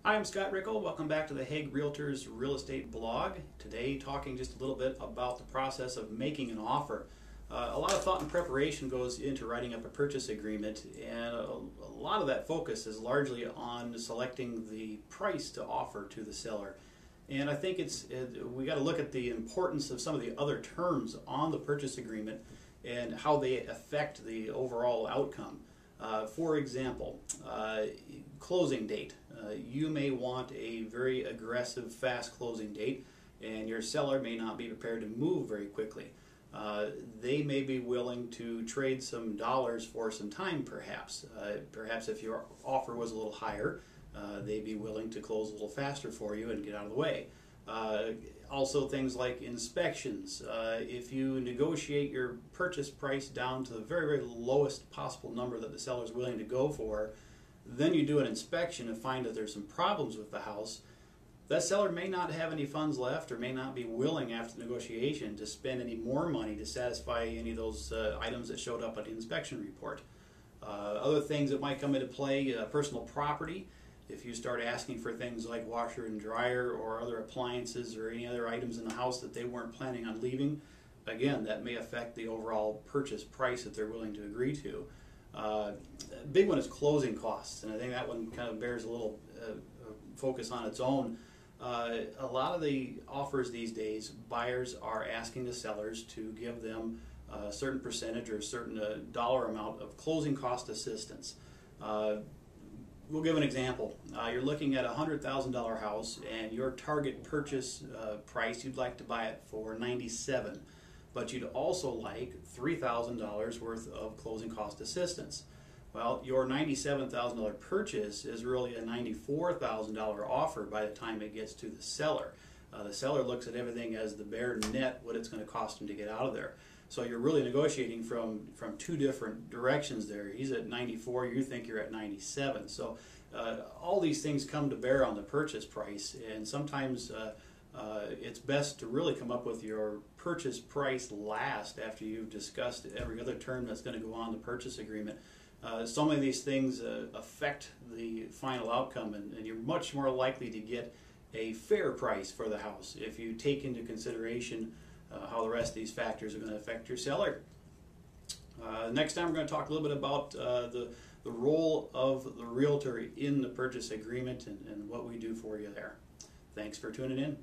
Hi, I'm Scott Rickel. Welcome back to the Hegg Realtors Real Estate blog. Today talking just a little bit about the process of making an offer. A lot of thought and preparation goes into writing up a purchase agreement, and a lot of that focus is largely on selecting the price to offer to the seller. And I think we got to look at the importance of some of the other terms on the purchase agreement and how they affect the overall outcome. For example, closing date. You may want a very aggressive, fast closing date, and your seller may not be prepared to move very quickly. They may be willing to trade some dollars for some time, perhaps. Perhaps if your offer was a little higher, they'd be willing to close a little faster for you and get out of the way. Also things like inspections. If you negotiate your purchase price down to the very, very lowest possible number that the seller is willing to go for, then you do an inspection and find that there's some problems with the house, that seller may not have any funds left or may not be willing after the negotiation to spend any more money to satisfy any of those items that showed up on the inspection report. Other things that might come into play, personal property. If you start asking for things like washer and dryer or other appliances or any other items in the house that they weren't planning on leaving, again, that may affect the overall purchase price that they're willing to agree to. A big one is closing costs, and I think that one kind of bears a little focus on its own. A lot of the offers these days, buyers are asking the sellers to give them a certain percentage or a certain dollar amount of closing cost assistance. We'll give an example. You're looking at a $100,000 house, and your target purchase price, you'd like to buy it for $97,000, but you'd also like $3,000 worth of closing cost assistance. Well, your $97,000 purchase is really a $94,000 offer by the time it gets to the seller. The seller looks at everything as the bare net, what it's going to cost him to get out of there. So you're really negotiating from two different directions there. He's at 94, you think you're at 97. So all these things come to bear on the purchase price, and sometimes it's best to really come up with your purchase price last after you've discussed every other term that's going to go on the purchase agreement. So many of these things affect the final outcome, and you're much more likely to get a fair price for the house if you take into consideration how the rest of these factors are going to affect your seller. Next time we're going to talk a little bit about the role of the realtor in the purchase agreement and what we do for you there. Thanks for tuning in.